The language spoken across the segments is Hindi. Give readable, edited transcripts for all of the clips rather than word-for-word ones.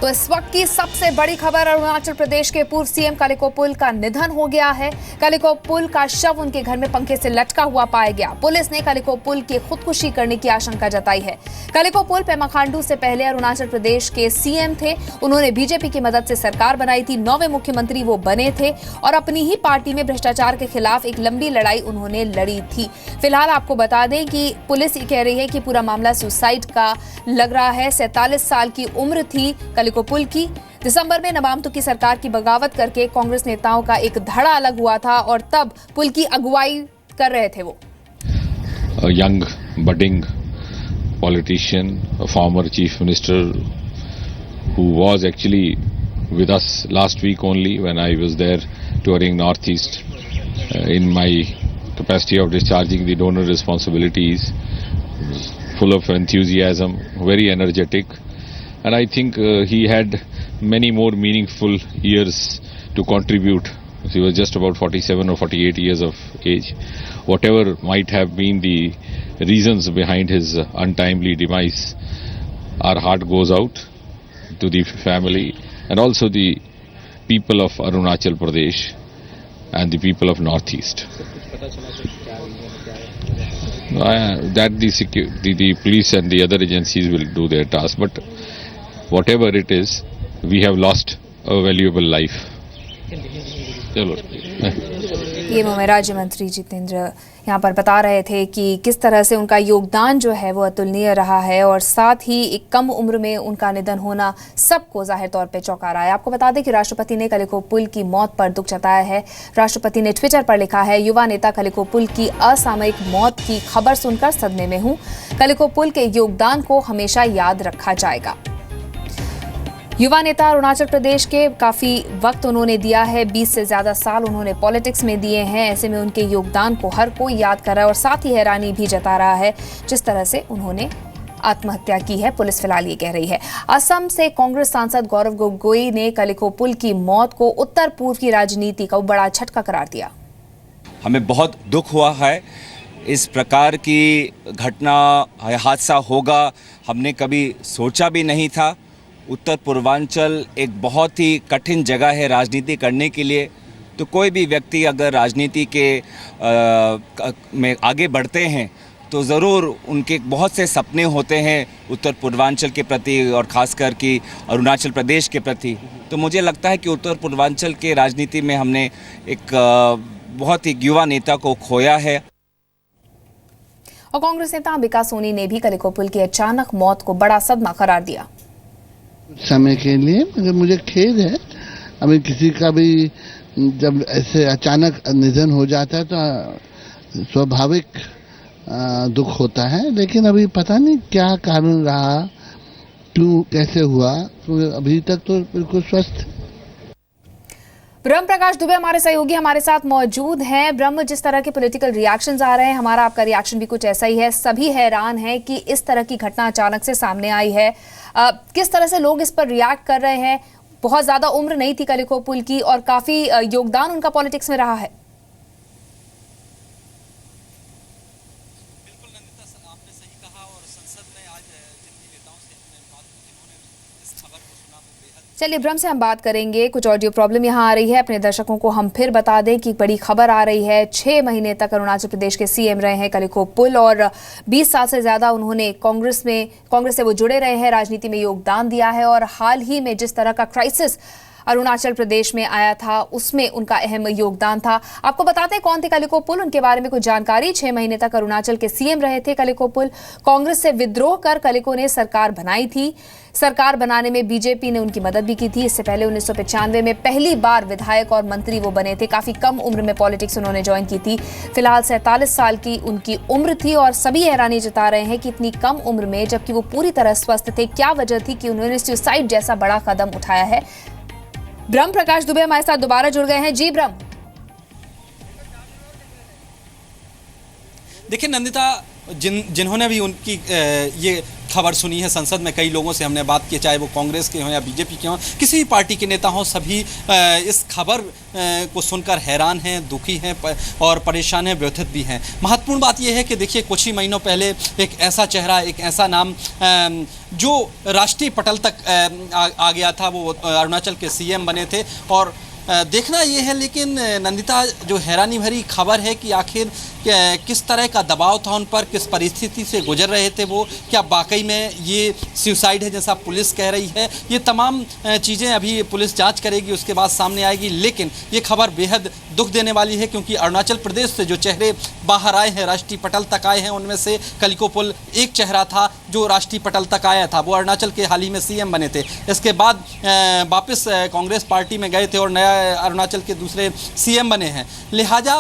तो इस वक्त की सबसे बड़ी खबर, अरुणाचल प्रदेश के पूर्व सीएम कालिको पुल का निधन हो गया है। कालिको पुल का शव उनके घर में पंखे से लटका हुआ पाया गया। पुलिस ने कालिको पुल की खुदकुशी करने की आशंका जताई है। कालिको पुल पेमा खांडू से पहले अरुणाचल प्रदेश के सीएम थे। उन्होंने बीजेपी की मदद से सरकार बनाई थी। 9वें मुख्यमंत्री वो बने थे और अपनी ही पार्टी में भ्रष्टाचार के खिलाफ एक लंबी लड़ाई उन्होंने लड़ी थी। फिलहाल आपको बता दें कि पुलिस ये कह रही है कि पूरा मामला सुसाइड का लग रहा है। 47 साल की उम्र थी कालिको पुल की। दिसंबर में नवामतु की सरकार की बगावत करके कांग्रेस नेताओं का एक धड़ा अलग हुआ था और तब पुल की अगुवाई कर रहे थे वो। Young budding politician, a former chief minister who was actually with us last week only when I was there touring Northeast in my capacity of discharging the donor responsibilities, full of enthusiasm, very energetic, and I think he had many more meaningful years to contribute. He was just about 47 or 48 years of age. Whatever might have been the reasons behind his untimely demise, our heart goes out to the family and also the people of Arunachal Pradesh and the people of Northeast. That the police and the other agencies will do their task, but whatever it is, we have lost a valuable life. ये राज्य मंत्री जितेंद्र यहाँ पर बता रहे थे कि किस तरह से उनका योगदान जो है वो अतुलनीय रहा है और साथ ही एक कम उम्र में उनका निधन होना सबको जाहिर तौर पे चौंका रहा है। आपको बता दें कि राष्ट्रपति ने कालिको पुल की मौत पर दुख जताया है। राष्ट्रपति ने ट्विटर पर लिखा है, युवा नेता कालिको पुल की असामयिक मौत की खबर सुनकर सदमे में हूं। कालिको पुल के योगदान को हमेशा याद रखा जाएगा। युवा नेता अरुणाचल प्रदेश के काफी वक्त उन्होंने दिया है, 20 से ज्यादा साल उन्होंने पॉलिटिक्स में दिए हैं। ऐसे में उनके योगदान को हर कोई याद कर रहा है और साथ ही हैरानी भी जता रहा है जिस तरह से उन्होंने आत्महत्या की है। पुलिस फिलहाल ये कह रही है। असम से कांग्रेस सांसद गौरव गोगोई ने कालिको पुल की मौत को उत्तर पूर्व की राजनीति का बड़ा झटका करार दिया। हमें बहुत दुख हुआ है, इस प्रकार की घटना हादसा होगा हमने कभी सोचा भी नहीं था। उत्तर पूर्वांचल एक बहुत ही कठिन जगह है राजनीति करने के लिए, तो कोई भी व्यक्ति अगर राजनीति के में आगे बढ़ते हैं तो ज़रूर उनके बहुत से सपने होते हैं उत्तर पूर्वांचल के प्रति और ख़ासकर कि अरुणाचल प्रदेश के प्रति। तो मुझे लगता है कि उत्तर पूर्वांचल के राजनीति में हमने एक बहुत ही युवा नेता को खोया है। और कांग्रेस नेता अंबिका सोनी ने भी कालिको पुल की अचानक मौत को बड़ा सदमा करार दिया। समय के लिए मगर मुझे खेद है, अभी किसी का भी जब ऐसे अचानक निधन हो जाता है तो स्वाभाविक दुख होता है, लेकिन अभी पता नहीं क्या कारण रहा, क्यों कैसे हुआ, तो अभी तक तो बिल्कुल स्वस्थ। ब्रह्म प्रकाश दुबे हमारे सहयोगी हमारे साथ मौजूद हैं। ब्रह्म, जिस तरह के पॉलिटिकल रिएक्शंस आ रहे हैं, हमारा आपका रिएक्शन भी कुछ ऐसा ही है। सभी हैरान हैं कि इस तरह की घटना अचानक से सामने आई है। किस तरह से लोग इस पर रिएक्ट कर रहे हैं? बहुत ज्यादा उम्र नहीं थी कालिको पुल की और काफी योगदान उनका पॉलिटिक्स में रहा है। बिल्कुल नंदिता, आपने सही कहा और संसद में आज जिन नेताओं से हमने बात की, जिन्होंने इस खबर को सुना वो बेहद। चलिए ब्रह्म से हम बात करेंगे। कुछ ऑडियो प्रॉब्लम यहाँ आ रही है, अपने दर्शकों को हम फिर बता दें कि बड़ी खबर आ रही है। 6 महीने तक अरुणाचल प्रदेश के सीएम रहे हैं कालिको पुल और 20 साल से ज्यादा उन्होंने कांग्रेस से वो जुड़े रहे हैं, राजनीति में योगदान दिया है और हाल ही में जिस तरह का क्राइसिस अरुणाचल प्रदेश में आया था उसमें उनका अहम योगदान था। आपको बताते हैं कौन थे कालिको पुल, उनके बारे में कुछ जानकारी। 6 महीने तक अरुणाचल के सीएम रहे थे कालिको पुल। कांग्रेस से विद्रोह कर कालिको ने सरकार बनाई थी। सरकार बनाने में बीजेपी ने उनकी मदद भी की थी। इससे पहले 1995 में पहली बार विधायक और मंत्री वो बने थे। काफी कम उम्र में पॉलिटिक्स उन्होंने ज्वाइन की थी। फिलहाल 47 साल की उनकी उम्र थी और सभी हैरानी जता रहे हैं कि इतनी कम उम्र में, जबकि वो पूरी तरह स्वस्थ थे, क्या वजह थी कि उन्होंने सुसाइड जैसा बड़ा कदम उठाया है। ब्रह्म प्रकाश दुबे हमारे साथ दोबारा जुड़ गए हैं। जी ब्रह्म। देखिए नंदिता, जिन्होंने भी उनकी ये खबर सुनी है। संसद में कई लोगों से हमने बात की, चाहे वो कांग्रेस के हों या बीजेपी के हों, किसी भी पार्टी के नेता हों, सभी इस खबर को सुनकर हैरान हैं, दुखी हैं और परेशान हैं, व्यथित भी हैं। महत्वपूर्ण बात यह है कि देखिए, कुछ ही महीनों पहले एक ऐसा चेहरा, एक ऐसा नाम जो राष्ट्रीय पटल तक आ गया था, वो अरुणाचल के सीएम बने थे। और देखना ये है, लेकिन नंदिता, जो हैरानी भरी खबर है कि आखिर किस तरह का दबाव था उन पर, किस परिस्थिति से गुजर रहे थे वो, क्या वाकई में ये सुसाइड है जैसा पुलिस कह रही है, ये तमाम चीज़ें अभी पुलिस जांच करेगी, उसके बाद सामने आएगी। लेकिन ये खबर बेहद दुख देने वाली है, क्योंकि अरुणाचल प्रदेश से जो चेहरे बाहर आए हैं, राष्ट्रीय पटल तक आए हैं, उनमें से कलिको पुल एक चेहरा था जो राष्ट्रीय पटल तक आया था। वो अरुणाचल के हाल ही में सीएम बने थे। इसके बाद वापस कांग्रेस पार्टी में गए थे और नया अरुणाचल के दूसरे सीएम बने हैं। लिहाजा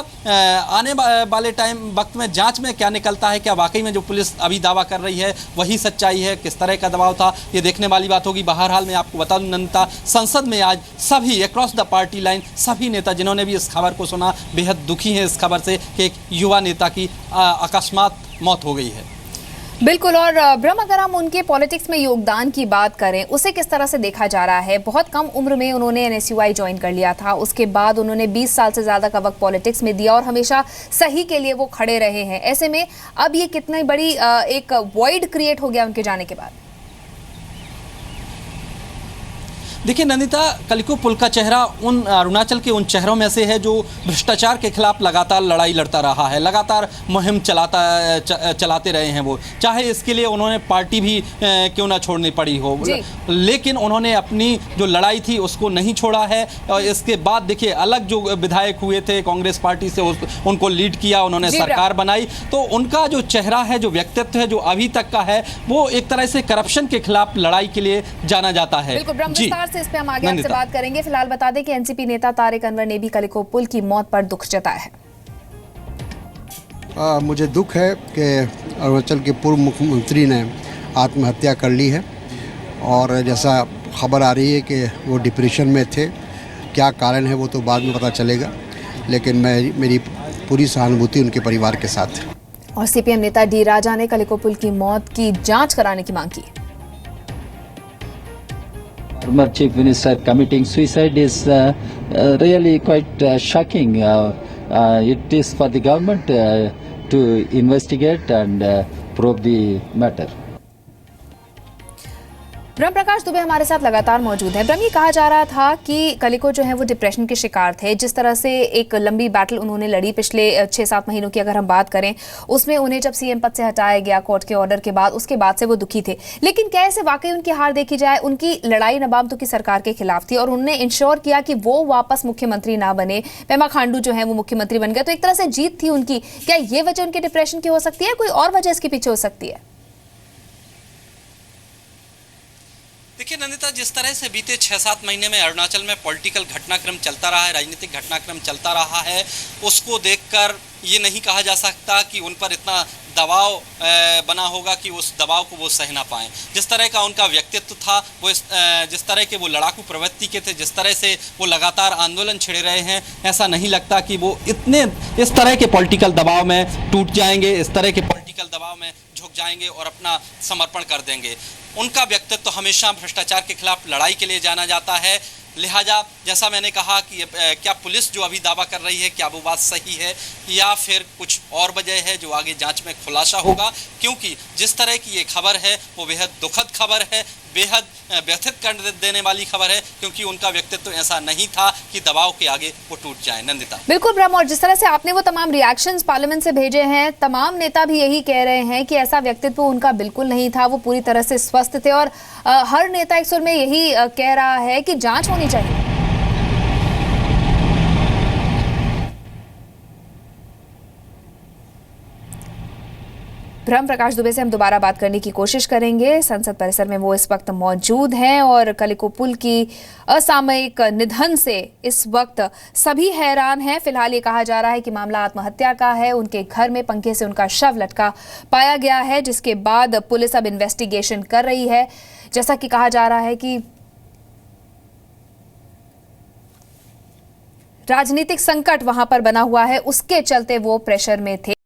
आने वाले वक्त में जांच में क्या निकलता है, क्या वाकई में जो पुलिस अभी दावा कर रही है वही सच्चाई है, किस तरह का दबाव था, ये देखने वाली बात होगी। बहरहाल मैं आपको बता दूं नंदिता, संसद में आज सभी अक्रॉस द पार्टी लाइन सभी नेता जिन्होंने भी इस खबर को सुना, बेहद दुखी हैं इस खबर से कि एक युवा नेता की अकस्मात मौत हो गई है। बिल्कुल। और ब्रह्म, अगर हम उनके पॉलिटिक्स में योगदान की बात करें, उसे किस तरह से देखा जा रहा है? बहुत कम उम्र में उन्होंने NSUI ज्वाइन कर लिया था, उसके बाद उन्होंने 20 साल से ज़्यादा का वक्त पॉलिटिक्स में दिया और हमेशा सही के लिए वो खड़े रहे हैं। ऐसे में अब ये कितनी बड़ी एक वॉइड क्रिएट हो गया उनके जाने के बाद? देखिए नंदिता, कलिको पुल का चेहरा उन अरुणाचल के उन चेहरों में से है जो भ्रष्टाचार के खिलाफ लगातार लड़ाई लड़ता रहा है, लगातार मुहिम चलाते रहे हैं वो, चाहे इसके लिए उन्होंने पार्टी भी क्यों ना छोड़नी पड़ी हो, लेकिन उन्होंने अपनी जो लड़ाई थी उसको नहीं छोड़ा है। और इसके बाद देखिए, अलग जो विधायक हुए थे कांग्रेस पार्टी से, उनको लीड किया, उन्होंने सरकार बनाई, तो उनका जो चेहरा है, जो व्यक्तित्व है, जो अभी तक का है, वो एक तरह से करप्शन के खिलाफ लड़ाई के लिए जाना जाता है। जी, से इस पे हम आगे आपसे बात करेंगे। फिलहाल बता दें कि एनसीपी नेता तारिक अनवर ने भी कलिको पुल की मौत पर दुख जताया है। मुझे दुख है कि अरुणाचल के पूर्व मुख्यमंत्री ने आत्महत्या कर ली है, और जैसा खबर आ रही है कि वो डिप्रेशन में थे। क्या कारण है वो तो बाद में पता चलेगा, लेकिन मेरी पूरी सहानुभूति उनके परिवार के साथ है। और सीपीएम नेता डी राजा ने कलिको पुल की मौत की जांच कराने की मांग की। Former Chief Minister committing suicide is really quite shocking. It is for the government to investigate and probe the matter. ब्रह्म प्रकाश दुबे हमारे साथ लगातार मौजूद है। ब्रह्म, ये कहा जा रहा था कि कलिको जो है वो डिप्रेशन के शिकार थे। जिस तरह से एक लंबी बैटल उन्होंने लड़ी पिछले 6-7 महीनों की अगर हम बात करें, उसमें उन्हें जब सीएम पद से हटाया गया कोर्ट के ऑर्डर के बाद, उसके बाद से वो दुखी थे। लेकिन क्या ऐसे वाकई उनकी हार देखी जाए? उनकी लड़ाई नबाम तुकी सरकार के खिलाफ थी और उन्होंने इंश्योर किया कि वो वापस मुख्यमंत्री ना बने। पेमा खांडू जो है वो मुख्यमंत्री बन गए, तो एक तरह से जीत थी उनकी। क्या ये वजह उनके डिप्रेशन की हो सकती है? कोई और वजह इसके पीछे हो सकती है? देखिए नंदिता, जिस तरह से बीते 6-7 महीने में अरुणाचल में पॉलिटिकल घटनाक्रम चलता रहा है, राजनीतिक घटनाक्रम चलता रहा है, उसको देखकर ये नहीं कहा जा सकता कि उन पर इतना दबाव बना होगा कि उस दबाव को वो सह ना पाएँ। जिस तरह का उनका व्यक्तित्व था, वो जिस तरह के वो लड़ाकू प्रवृत्ति के थे, जिस तरह से वो लगातार आंदोलन छिड़े रहे हैं, ऐसा नहीं लगता कि वो इस तरह के पॉलिटिकल दबाव में टूट जाएंगे, इस तरह के पॉलिटिकल दबाव में झुक जाएंगे और अपना समर्पण कर देंगे। उनका व्यक्तित्व तो हमेशा भ्रष्टाचार के खिलाफ लड़ाई के लिए जाना जाता है। लिहाजा जैसा मैंने कहा कि क्या पुलिस जो अभी दावा कर रही है, क्या वो बात सही है या फिर कुछ और वजह है, जो आगे जांच में खुलासा होगा। क्योंकि जिस तरह की ये खबर है वो बेहद दुखद खबर है, बेहद व्यथित कर देने वाली खबर है, क्योंकि उनका व्यक्तित्व ऐसा नहीं था कि दबाव के आगे वो टूट जाए। नंदिता, बिल्कुल ब्रह्म, और जिस तरह से आपने वो तमाम रिएक्शंस पार्लियामेंट से भेजे हैं, तमाम नेता भी यही कह रहे हैं कि ऐसा व्यक्तित्व उनका बिल्कुल नहीं था, वो पूरी तरह से स्वस्थ थे। और हर नेता एक सुर में यही कह रहा है कि जांच होनी चाहिए। ब्रह्म प्रकाश दुबे से हम दोबारा बात करने की कोशिश करेंगे। संसद परिसर में वो इस वक्त मौजूद हैं और कलिको पुल की असामयिक निधन से इस वक्त सभी हैरान हैं। फिलहाल ये कहा जा रहा है कि मामला आत्महत्या का है। उनके घर में पंखे से उनका शव लटका पाया गया है, जिसके बाद पुलिस अब इन्वेस्टिगेशन कर रही है। जैसा कि कहा जा रहा है कि राजनीतिक संकट वहां पर बना हुआ है, उसके चलते वो प्रेशर में थे।